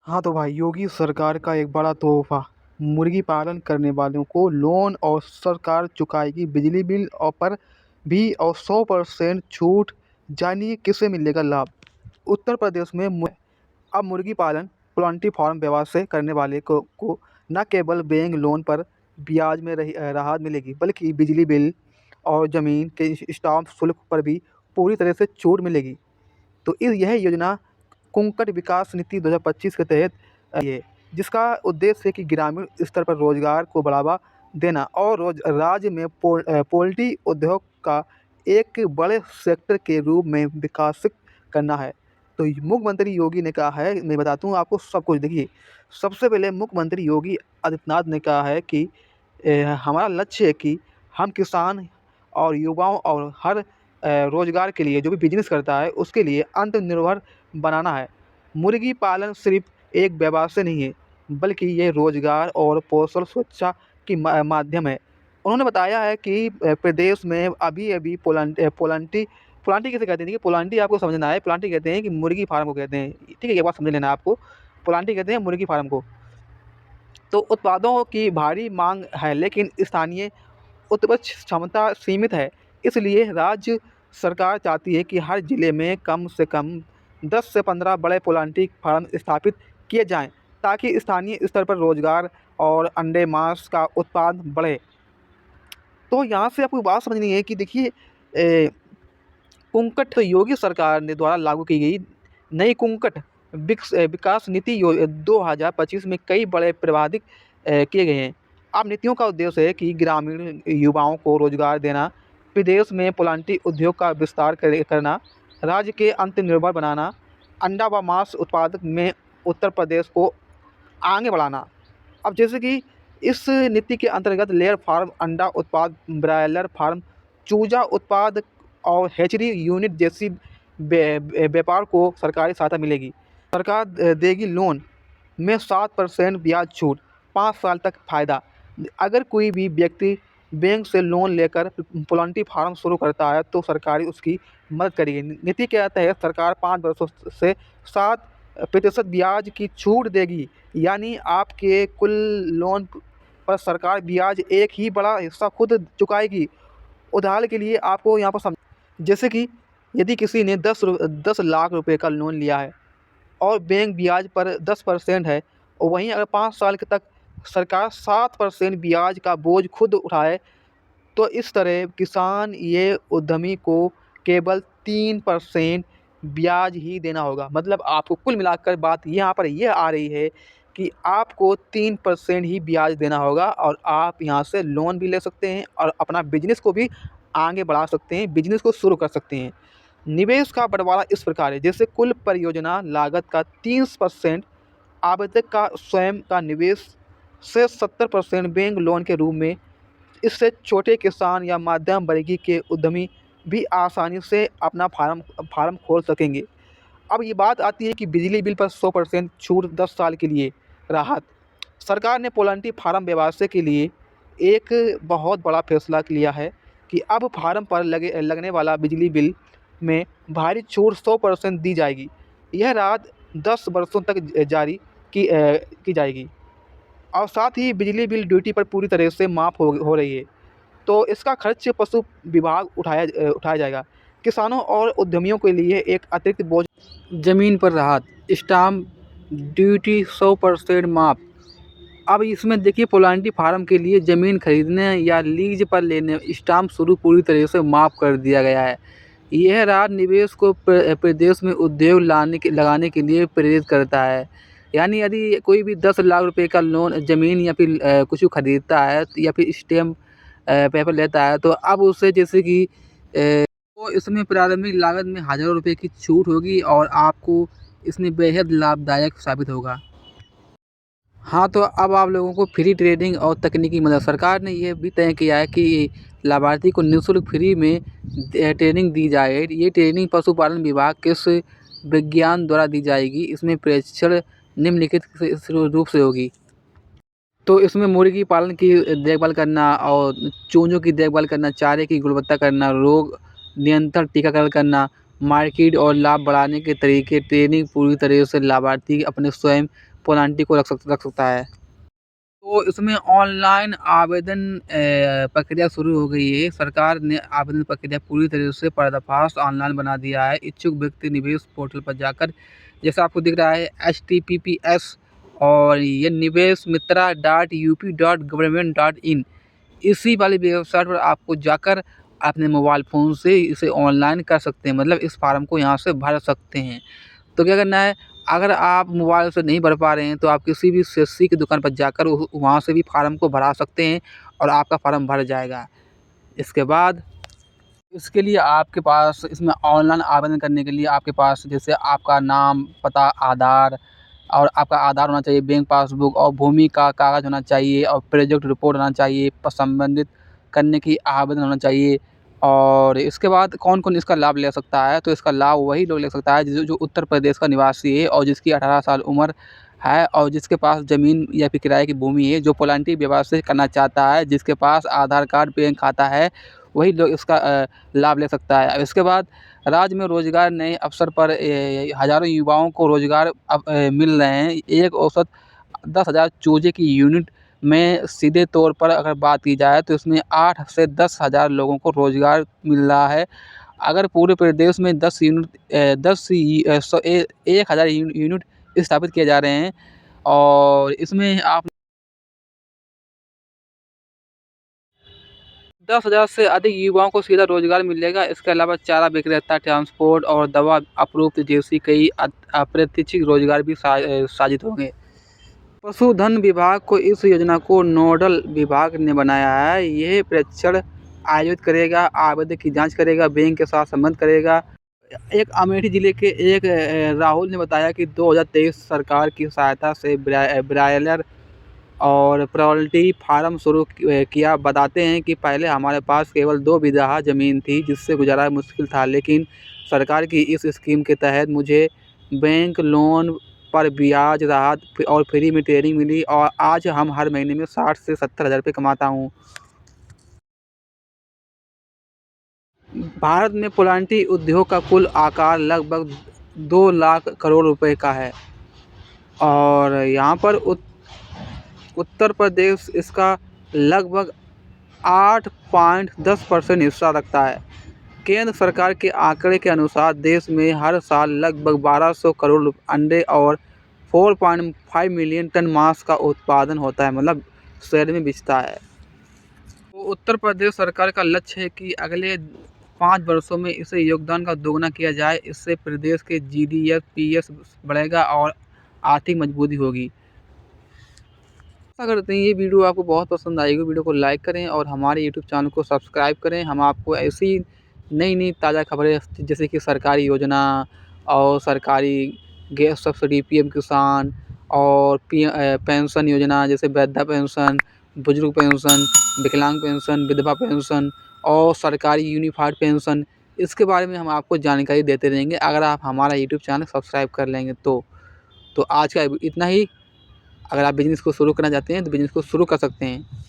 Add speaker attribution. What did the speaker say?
Speaker 1: हाँ तो भाई, योगी सरकार का एक बड़ा तोहफा। मुर्गी पालन करने वालों को लोन और सरकार चुकाएगी बिजली बिल और पर भी और 100% छूट। जानिए किसे मिलेगा लाभ। उत्तर प्रदेश में अब मुर्गी पालन पोल्ट्री फार्म व्यवसाय करने वाले को न केवल बैंक लोन पर ब्याज में राहत मिलेगी, बल्कि बिजली बिल और ज़मीन के स्टाम्प शुल्क पर भी पूरी तरह से छूट मिलेगी। तो यह योजना कुंकट विकास नीति 2025 के तहत ये, जिसका उद्देश्य है कि ग्रामीण स्तर पर रोजगार को बढ़ावा देना और राज्य में पोल्ट्री उद्योग का एक बड़े सेक्टर के रूप में विकसित करना है। तो मुख्यमंत्री योगी ने कहा है, मैं बताता हूँ आपको सब कुछ। देखिए, सबसे पहले मुख्यमंत्री योगी आदित्यनाथ ने कहा है कि हमारा लक्ष्य है कि हम किसान और युवाओं और हर रोजगार के लिए, जो भी बिजनेस करता है उसके लिए आत्मनिर्भर बनाना है। मुर्गी पालन सिर्फ एक व्यवसाय नहीं है, बल्कि ये रोजगार और पोषण सुरक्षा की माध्यम है। उन्होंने बताया है कि प्रदेश में अभी-अभी पोल्ट्री पोल्ट्री किसे कहते हैं? देखिए, पोल्ट्री आपको समझना है। पोल्ट्री कहते हैं कि मुर्गी फार्म को कहते हैं। ठीक है, ये बात समझ लेना आपको। पोल्ट्री कहते हैं मुर्गी फार्म को। तो उत्पादों की भारी मांग है, लेकिन स्थानीय उत्पादन क्षमता सीमित है। इसलिए राज्य सरकार चाहती है कि हर जिले में कम से कम 10 से 15 बड़े पोल्ट्री फार्म स्थापित किए जाएं, ताकि स्थानीय स्तर पर रोजगार और अंडे मांस का उत्पादन बढ़े। तो यहाँ से आपको बात समझनी है कि देखिए, कुंकट तो योगी सरकार ने द्वारा लागू की गई नई कुंकट विकास नीति 2025 में कई बड़े प्रावधान किए गए हैं। अब नीतियों का उद्देश्य है कि ग्रामीण युवाओं को रोजगार देना, विदेश में पोल्ट्री उद्योग का विस्तार करना, राज्य के आत्मनिर्भर बनाना, अंडा व मांस उत्पादक में उत्तर प्रदेश को आगे बढ़ाना। अब जैसे कि इस नीति के अंतर्गत लेयर फार्म, अंडा उत्पाद, ब्रायलर फार्म, चूजा उत्पाद और हैचरी यूनिट जैसी व्यापार को सरकारी सहायता मिलेगी। सरकार देगी लोन में 7% ब्याज छूट, 5 साल तक फ़ायदा। अगर कोई भी व्यक्ति बैंक से लोन लेकर पोल्ट्री फार्म शुरू करता है, तो सरकार उसकी मदद करेगी। नीति के तहत सरकार 5 वर्षों से 7% ब्याज की छूट देगी, यानी आपके कुल लोन पर सरकार ब्याज एक ही बड़ा हिस्सा खुद चुकाएगी। उदाहरण के लिए आपको यहाँ पर जैसे कि यदि किसी ने 10 लाख रुपए का लोन लिया है और बैंक ब्याज पर 10% है, और वहीं अगर 5 साल तक सरकार 7% ब्याज का बोझ खुद उठाए, तो इस तरह किसान ये उद्यमी को केवल 3% ब्याज ही देना होगा। मतलब आपको कुल मिलाकर बात यहाँ पर यह आ रही है कि आपको 3% ही ब्याज देना होगा, और आप यहाँ से लोन भी ले सकते हैं और अपना बिजनेस को भी आगे बढ़ा सकते हैं, बिजनेस को शुरू कर सकते हैं। निवेश का बंटवारा इस प्रकार है, जैसे कुल परियोजना लागत का 30% आवेदक का स्वयं का निवेश से 70% बैंक लोन के रूप में। इससे छोटे किसान या मध्यम वर्गीय के उद्यमी भी आसानी से अपना फार्म खोल सकेंगे। अब ये बात आती है कि बिजली बिल पर 100% छूट, 10 साल के लिए राहत। सरकार ने पोल्ट्री फार्म व्यवसाय के लिए एक बहुत बड़ा फैसला लिया है कि अब फार्म पर लगने वाला बिजली बिल में भारी छूट 100% दी जाएगी। यह राहत 10 वर्षों तक जारी की जाएगी, और साथ ही बिजली बिल ड्यूटी पर पूरी तरह से माफ़ हो रही है। तो इसका खर्च पशु विभाग उठाया जाएगा। किसानों और उद्यमियों के लिए एक अतिरिक्त बोझ। ज़मीन पर राहत, स्टाम्प ड्यूटी 100% माफ़। अब इसमें देखिए, पोल्ट्री फार्म के लिए ज़मीन खरीदने या लीज पर लेने स्टाम्प शुरू पूरी तरह से माफ़ कर दिया गया है। यह राहत निवेश को प्रदेश में उद्योग लगाने के लिए प्रेरित करता है। यानी यदि कोई भी 10 लाख रुपए का लोन ज़मीन या फिर कुछ खरीदता है या फिर स्टैम्प पेपर लेता है, तो अब उससे जैसे कि तो इसमें प्रारंभिक लागत में हज़ारों रुपए की छूट होगी और आपको इसमें बेहद लाभदायक साबित होगा। हाँ, तो अब आप लोगों को फ्री ट्रेनिंग और तकनीकी मदद। सरकार ने ये भी तय किया है कि लाभार्थी को निःशुल्क फ्री में ट्रेनिंग दी जाए। ये ट्रेनिंग पशुपालन विभाग के विज्ञान द्वारा दी जाएगी। इसमें प्रशिक्षण निम्नलिखित रूप से होगी। तो इसमें मुर्गी पालन की देखभाल करना और चूजों की देखभाल करना, चारे की गुणवत्ता करना, रोग नियंत्रण, टीकाकरण करना, मार्केट और लाभ बढ़ाने के तरीके। ट्रेनिंग पूरी तरह से लाभार्थी अपने स्वयं पोलांटी को रख सकता है। तो इसमें ऑनलाइन आवेदन प्रक्रिया शुरू हो गई है। सरकार ने आवेदन प्रक्रिया पूरी तरह से पर्दाफाश ऑनलाइन बना दिया है। इच्छुक व्यक्ति निवेश पोर्टल पर जाकर, जैसा आपको दिख रहा है https, और ये निवेश मित्रा .up.government.in, इसी वाली वेबसाइट पर आपको जाकर अपने मोबाइल फ़ोन से इसे ऑनलाइन कर सकते हैं, मतलब इस फार्म को यहाँ से भर सकते हैं। तो क्या करना है, अगर आप मोबाइल से नहीं भर पा रहे हैं तो आप किसी भी सीएससी की दुकान पर जाकर वहाँ से भी फार्म को भरा सकते हैं और आपका फार्म भर जाएगा। इसके बाद इसके लिए आपके पास, इसमें ऑनलाइन आवेदन करने के लिए आपके पास जैसे आपका नाम, पता, आधार, और आपका आधार होना चाहिए, बैंक पासबुक और भूमि का कागज़ होना चाहिए और प्रोजेक्ट रिपोर्ट होना चाहिए, संबंधित करने की आवेदन होना चाहिए। और इसके बाद कौन-कौन इसका लाभ ले सकता है, तो इसका लाभ वही लोग ले सकता है जो उत्तर प्रदेश का निवासी है और जिसकी 18 साल उम्र है और जिसके पास ज़मीन या फिर किराए की भूमि है, जो पोल्ट्री व्यवसाय करना चाहता है, जिसके पास आधार कार्ड, बैंक खाता है, वही लोग इसका लाभ ले सकता है। इसके बाद राज्य में रोज़गार नए अवसर पर हज़ारों युवाओं को रोज़गार मिल रहे हैं। एक औसत 10,000 चूजे की यूनिट में सीधे तौर पर अगर बात की जाए तो इसमें 8 से 10,000 लोगों को रोज़गार मिल रहा है। अगर पूरे प्रदेश में 10 यूनिट 1,000 यूनिट स्थापित किए जा रहे हैं और इसमें आप 10,000 से अधिक युवाओं को सीधा रोजगार मिलेगा। इसके अलावा चारा विक्रेता, ट्रांसपोर्ट और दवा आपूर्ति जैसी कई अप्रत्यक्ष रोजगार भी साजित होंगे। पशुधन विभाग को इस योजना को नोडल विभाग ने बनाया है। यह परीक्षण आयोजित करेगा, आवेदन की जांच करेगा, बैंक के साथ संबंध करेगा। एक अमेठी जिले के एक राहुल ने बताया कि 2023 सरकार की सहायता से ब्रायलर और पोल्ट्री फार्म शुरू किया। बताते हैं कि पहले हमारे पास केवल 2 बीघा ज़मीन थी जिससे गुजारा मुश्किल था, लेकिन सरकार की इस स्कीम के तहत मुझे बैंक लोन पर ब्याज राहत और फ्री में ट्रेनिंग मिली और आज हम हर महीने में 60 से 70 हज़ार रुपये कमाता हूँ। भारत में पोल्ट्री उद्योग का कुल आकार लगभग 2 लाख करोड़ रुपए का है और यहाँ पर उत्तर प्रदेश इसका लगभग 8.10% हिस्सा रखता है। केंद्र सरकार के आंकड़े के अनुसार देश में हर साल लगभग 1200 करोड़ अंडे और 4.5 मिलियन टन मांस का उत्पादन होता है, मतलब शहर में बिकता है। तो उत्तर प्रदेश सरकार का लक्ष्य है कि अगले 5 वर्षों में इसे योगदान का दोगुना किया जाए। इससे प्रदेश के GDP बढ़ेगा और आर्थिक मजबूती होगी। आशा करते हैं ये वीडियो आपको बहुत पसंद आएगी। वीडियो को लाइक करें और हमारे यूट्यूब चैनल को सब्सक्राइब करें। हम आपको ऐसी नई ताज़ा खबरें जैसे कि सरकारी योजना और सरकारी गैस सब्सिडी, PM किसान और पेंशन योजना जैसे वृद्धा पेंशन, बुजुर्ग पेंशन, विकलांग पेंशन, विधवा पेंशन और सरकारी यूनिफाइड पेंशन, इसके बारे में हम आपको जानकारी देते रहेंगे अगर आप हमारा यूट्यूब चैनल सब्सक्राइब कर लेंगे तो। आज का इतना ही। अगर आप बिज़नेस को शुरू करना चाहते हैं तो बिज़नेस को शुरू कर सकते हैं।